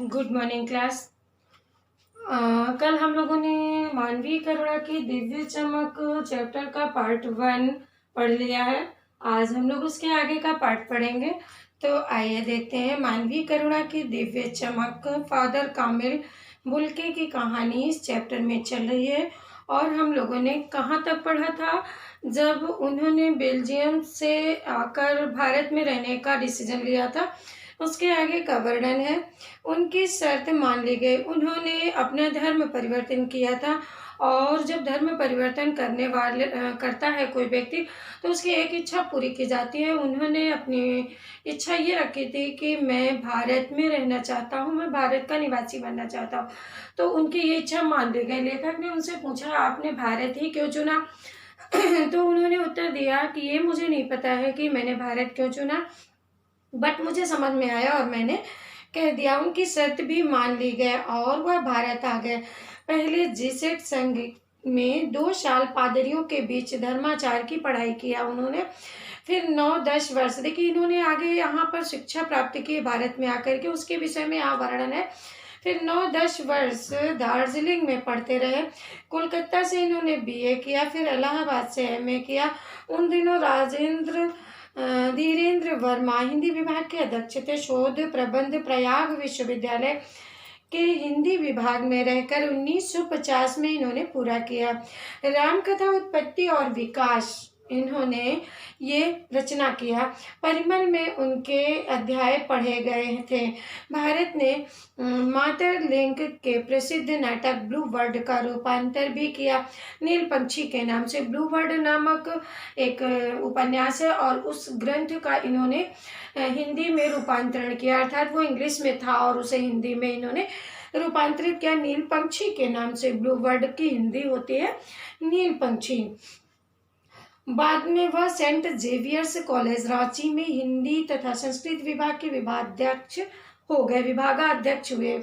Good morning class. कल हम लोगों ने मानवीय करुणा की दिव्य चमक चैप्टर का पार्ट 1 पढ़ लिया है। आज हम लोग उसके आगे का पार्ट पढ़ेंगे। तो आइए देखते हैं मानवीय करुणा की दिव्य चमक फादर कामिल बुल्के की कहानी इस चैप्टर में चल रही है। और हम लोगों ने कहाँ तक पढ़ा था? जब उन्होंने बेल्जियम से आकर भारत में रहने का डिसीजन लिया था, उसके आगे का वर्णन है। उनकी शर्त मान ली गई। उन्होंने अपना धर्म परिवर्तन किया था, और जब धर्म परिवर्तन करता है कोई व्यक्ति, तो उसकी एक इच्छा पूरी की जाती है। उन्होंने अपनी इच्छा ये रखी थी कि मैं भारत में रहना चाहता हूँ, मैं भारत का निवासी बनना चाहता हूँ। तो उनकी ये इच्छा मान ली गई। लेखक ने उनसे पूछा, आपने भारत ही क्यों चुना? तो उन्होंने उत्तर दिया कि ये मुझे नहीं पता है कि मैंने भारत क्यों चुना, बट मुझे समझ में आया और मैंने कह दिया। उनकी शर्त भी मान ली गई और वह भारत आ गए। पहले जीसेट संघ में 2 साल पादरियों के बीच धर्माचार की पढ़ाई किया उन्होंने। फिर 9-10 वर्ष, देखिए इन्होंने आगे यहाँ पर शिक्षा प्राप्त की भारत में आकर के, उसके विषय में यहाँ वर्णन है। फिर 9-10 वर्ष दार्जिलिंग में पढ़ते रहे। कोलकाता से इन्होंने बीए किया, फिर इलाहाबाद से एमए किया। उन दिनों राजेंद्र धीरेन्द्र वर्मा हिंदी विभाग के अध्यक्ष थे। शोध प्रबंध प्रयाग विश्वविद्यालय के हिंदी विभाग में रहकर 1950 में इन्होंने पूरा किया। रामकथा उत्पत्ति और विकास इन्होंने ये रचना किया। परिमल में उनके अध्याय पढ़े गए थे। भारत ने मातरलिंक के प्रसिद्ध नाटक ब्लू वर्ड का रूपांतर भी किया। नील पंछी के नाम से ब्लू वर्ड नामक एक उपन्यास है, और उस ग्रंथ का इन्होंने हिंदी में रूपांतरण किया, अर्थात वो इंग्लिश में था और उसे हिंदी में इन्होंने रूपांतरित किया। नील पंछी के नाम से ब्लू वर्ड की हिंदी होती है नील पंछी। बाद में वह सेंट जेवियर्स कॉलेज रांची में हिंदी तथा संस्कृत विभाग के विभागाध्यक्ष हुए,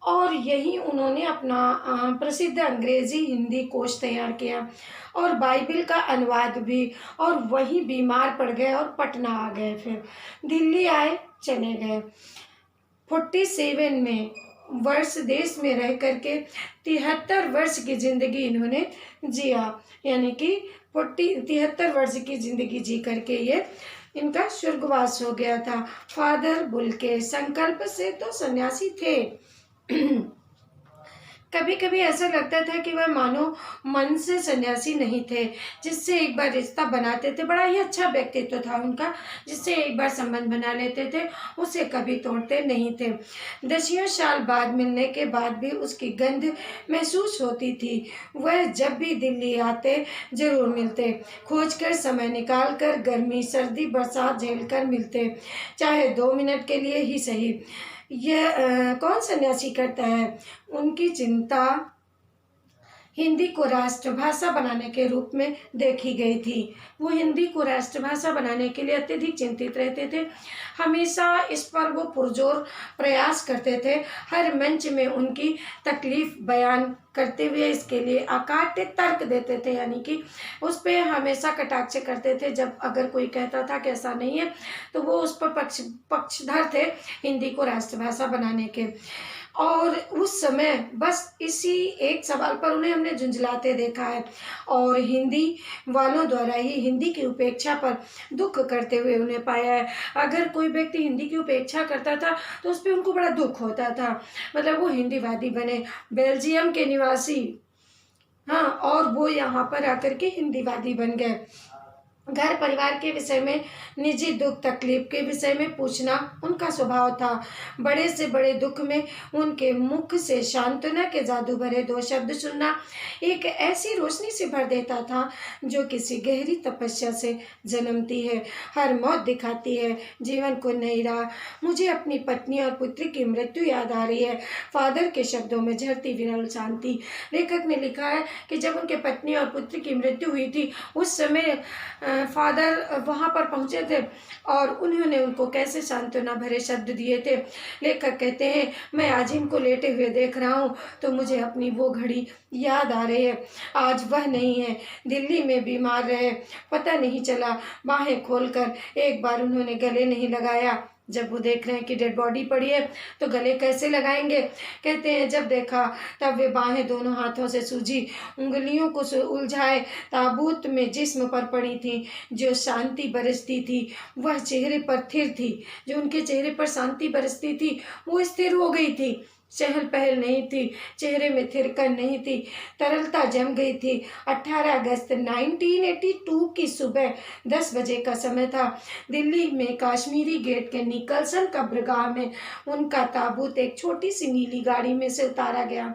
और यही उन्होंने अपना प्रसिद्ध अंग्रेजी हिंदी कोश तैयार किया और बाइबिल का अनुवाद भी। और वही बीमार पड़ गए और पटना आ गए, फिर दिल्ली आए, चले गए। 47 में वर्ष देश में रह करके 73 वर्ष की जिंदगी इन्होंने जिया, यानी कि 73 वर्ष की जिंदगी जी करके ये इनका स्वर्गवास हो गया था। फादर बुल्के संकल्प से तो सन्यासी थे। कभी कभी ऐसा लगता था कि वह मानो मन से सन्यासी नहीं थे, जिससे एक बार रिश्ता बनाते थे। बड़ा ही अच्छा व्यक्तित्व था उनका, जिससे एक बार संबंध बना लेते थे, उसे कभी तोड़ते नहीं थे। 10 साल बाद मिलने के बाद भी उसकी गंध महसूस होती थी। वह जब भी दिल्ली आते जरूर मिलते, खोजकर समय निकाल कर गर्मी सर्दी बरसात झेलकर मिलते, चाहे 2 मिनट के लिए ही सही। यह कौन सन्यासी करता है? उनकी चिंता हिंदी को राष्ट्रभाषा बनाने के रूप में देखी गई थी। वो हिंदी को राष्ट्रभाषा बनाने के लिए अत्यधिक चिंतित रहते थे। हमेशा इस पर वो पुरजोर प्रयास करते थे। हर मंच में उनकी तकलीफ बयान करते हुए इसके लिए अकाट्य तर्क देते थे, यानी कि उस पर हमेशा कटाक्ष करते थे। जब अगर कोई कहता था कि ऐसा नहीं है, तो वो उस पर पक्षधर थे हिंदी को राष्ट्रभाषा बनाने के। और उस समय बस इसी एक सवाल पर उन्हें हमने झुंझलाते देखा है, और हिंदी वालों द्वारा ही हिंदी की उपेक्षा पर दुख करते हुए उन्हें पाया है। अगर कोई व्यक्ति हिंदी की उपेक्षा करता था तो उस पर उनको बड़ा दुख होता था, मतलब वो हिंदीवादी बने। बेल्जियम के निवासी, हाँ, और वो यहाँ पर आकर के हिंदीवादी बन गए। घर परिवार के विषय में, निजी दुख तकलीफ के विषय में पूछना उनका स्वभाव था। बड़े से बड़े दुख में उनके मुख से सांत्वना के जादू भरे 2 शब्द सुनना एक ऐसी रोशनी से भर देता था जो किसी गहरी तपस्या से जन्मती है, हर मौत दिखाती है जीवन को नई राह। मुझे अपनी पत्नी और पुत्री की मृत्यु याद आ रही है। फादर के शब्दों में झरती विरल शांति। लेखक ने लिखा है कि जब उनके पत्नी और पुत्री की मृत्यु हुई थी, उस समय फादर वहाँ पर पहुँचे थे और उन्होंने उनको कैसे सांत्वना भरे शब्द दिए थे। लेखक कहते हैं, मैं आज इनको लेटे हुए देख रहा हूँ तो मुझे अपनी वो घड़ी याद आ रही है। आज वह नहीं है, दिल्ली में बीमार रहे, पता नहीं चला। बाहें खोलकर एक बार उन्होंने गले नहीं लगाया, जब वो देख रहे हैं कि डेड बॉडी पड़ी है तो गले कैसे लगाएंगे। कहते हैं जब देखा तब वे बाहें दोनों हाथों से सूझी, उंगलियों को उलझाए ताबूत में जिस्म पर पड़ी थी। जो शांति बरसती थी वह चेहरे पर स्थिर थी, जो उनके चेहरे पर शांति बरसती थी वो स्थिर हो गई थी। चहल पहल नहीं थी, चेहरे में थिरकन नहीं थी, तरलता जम गई थी। 18 अगस्त 1982 की सुबह 10 बजे का समय था। दिल्ली में काश्मीरी गेट के निकलसन कब्रगाह में उनका ताबूत एक छोटी सी नीली गाड़ी में से उतारा गया।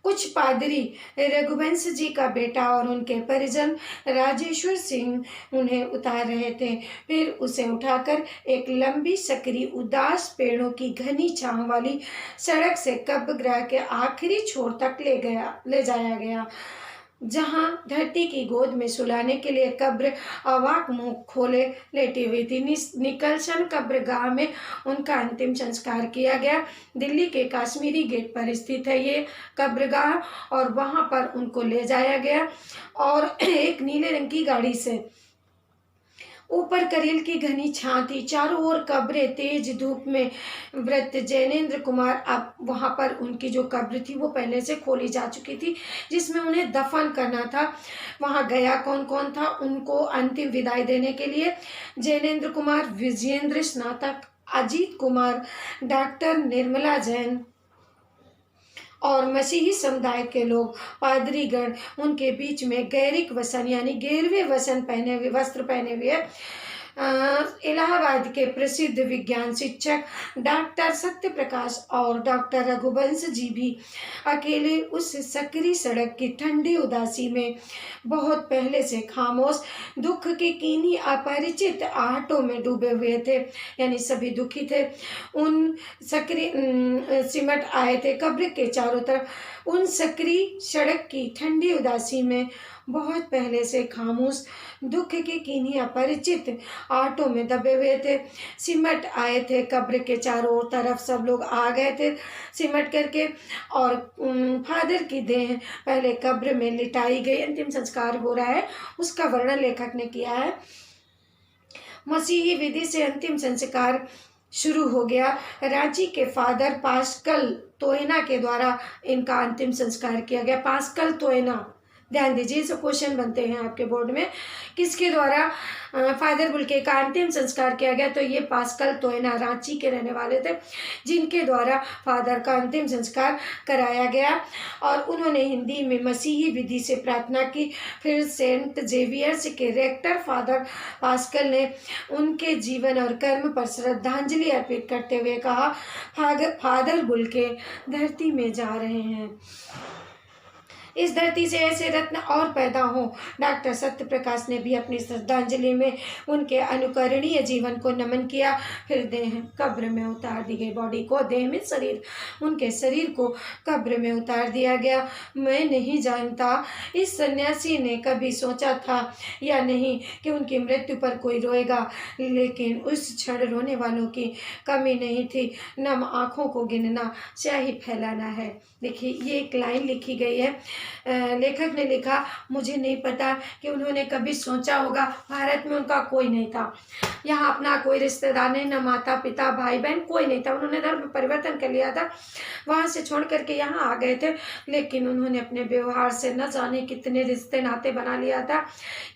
कुछ पादरी, रघुवंश जी का बेटा और उनके परिजन राजेश्वर सिंह उन्हें उतार रहे थे। फिर उसे उठाकर एक लंबी सकरी उदास पेड़ों की घनी छांव वाली सड़क से कब्रगाह के आखिरी छोर तक ले जाया गया, जहां धरती की गोद में सुलाने के लिए कब्र अवाक मुंह खोले लेटी हुई थी। निकलसन कब्रगाह में उनका अंतिम संस्कार किया गया। दिल्ली के काश्मीरी गेट पर स्थित है ये कब्रगाह और वहां पर उनको ले जाया गया और एक नीले रंग की गाड़ी से। ऊपर करील की घनी छां थी, चारों ओर कब्रें, तेज धूप में व्रत जैनेन्द्र कुमार। अब वहां पर उनकी जो कब्र थी वो पहले से खोली जा चुकी थी, जिसमें उन्हें दफन करना था। वहां गया कौन कौन था उनको अंतिम विदाई देने के लिए? जैनेन्द्र कुमार, विजयेंद्र स्नातक, अजीत कुमार, डॉक्टर निर्मला जैन और मसीही समुदाय के लोग, पादरीगण। उनके बीच में गैरिक वसन यानी गेरवे वस्त्र पहने हुए इलाहाबाद के प्रसिद्ध विज्ञान शिक्षक डॉक्टर सत्यप्रकाश और डॉक्टर रघुवंश जी भी अकेले उस सकरी सड़क की ठंडी उदासी में बहुत पहले से खामोश, दुख की कीनी अपरिचित आहटों में डूबे हुए थे। यानी सभी दुखी थे। उन सकरी सिमट आए थे कब्र के चारों तरफ। उन सकरी सड़क की ठंडी उदासी में बहुत पहले से खामोश, दुख की कीनी अपरिचित आटों में दबे हुए थे। सिमट आए थे कब्र के चारों तरफ, सब लोग आ गए थे सिमट करके। और फादर की देह पहले कब्र में लिटाई गई। अंतिम संस्कार हो रहा है, उसका वर्णन लेखक ने किया है। मसीही विधि से अंतिम संस्कार शुरू हो गया। रांची के फादर पास्कल तोयना के द्वारा इनका अंतिम संस्कार किया गया। पास्कल तोयना, ध्यान दीजिए, सब क्वेश्चन बनते हैं आपके बोर्ड में। किसके द्वारा फादर बुल्के का अंतिम संस्कार किया गया? तो ये पास्कल तोयना रांची के रहने वाले थे, जिनके द्वारा फादर का अंतिम संस्कार कराया गया। और उन्होंने हिंदी में मसीही विधि से प्रार्थना की। फिर सेंट जेवियर्स के रेक्टर फादर पास्कल ने उनके जीवन और कर्म पर श्रद्धांजलि अर्पित करते हुए कहा, फादर बुल्के धरती में जा रहे हैं, इस धरती से ऐसे रत्न और पैदा हो। डॉक्टर सत्यप्रकाश ने भी अपनी श्रद्धांजलि में उनके अनुकरणीय जीवन को नमन किया। फिर देह कब्र में उतार दी गई। बॉडी को, देह में शरीर, उनके शरीर को कब्र में उतार दिया गया। मैं नहीं जानता इस सन्यासी ने कभी सोचा था या नहीं कि उनकी मृत्यु पर कोई रोएगा, लेकिन उस क्षण रोने वालों की कमी नहीं थी। नम आँखों को गिनना, स्याही फैलाना है। देखिए, ये एक लाइन लिखी गई है। लेखक ने लिखा, मुझे नहीं पता कि उन्होंने कभी सोचा होगा। भारत में उनका कोई नहीं था, यहाँ अपना कोई रिश्तेदार नहीं, न माता पिता भाई बहन कोई नहीं था। उन्होंने धर्म परिवर्तन कर लिया था, वहाँ से छोड़ करके यहाँ आ गए थे। लेकिन उन्होंने अपने व्यवहार से न जाने कितने रिश्ते नाते बना लिया था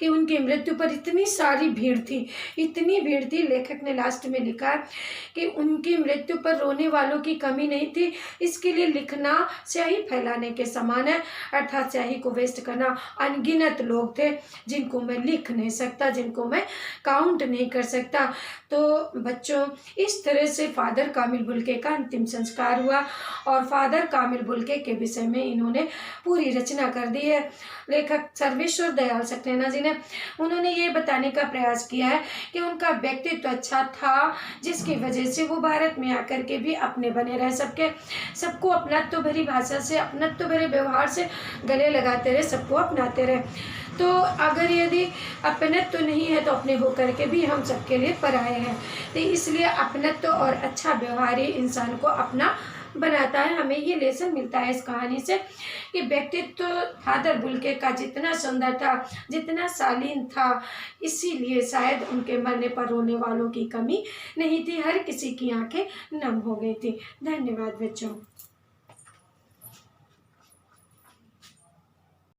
कि उनकी मृत्यु पर इतनी सारी भीड़ थी, इतनी भीड़ थी। लेखक ने लास्ट में लिखा कि उनकी मृत्यु पर रोने वालों की कमी नहीं थी। इसके लिए लिखना स्याही फैलाने के समान है, अर्थात स्याही को वेस्ट करना। अनगिनत लोग थे जिनको मैं लिख नहीं सकता, जिनको मैं काउंट नहीं कर सकता। तो बच्चों, इस तरह से फादर कामिल बुल्के का अंतिम संस्कार हुआ और फादर कामिल बुल्के के विषय में इन्होंने पूरी रचना कर दी है। लेखक सर्वेश्वर दयाल सक्सेना जी ने उन्होंने ये बताने का प्रयास किया है कि उनका व्यक्तित्व अच्छा था, जिसकी वजह से वो भारत में आकर के भी अपने बने रहे, सबको अपनत्व भरी भाषा से, अपनत्व भरे व्यवहार से गले लगाते रहे, सबको अपनाते रहे। तो अगर यदि अपनत्व नहीं है तो अपने होकर के भी हम सबके लिए पराये हैं। तो इसलिए अपनत्व और अच्छा व्यवहार ही इंसान को अपना बनाता है। हमें ये लेसन मिलता है इस कहानी से कि व्यक्तित्व फादर बुल्के का जितना सुंदर था, जितना शालीन था, इसीलिए शायद उनके मरने पर रोने वालों की कमी नहीं थी, हर किसी की आंखें नम हो गई थी। धन्यवाद बच्चों।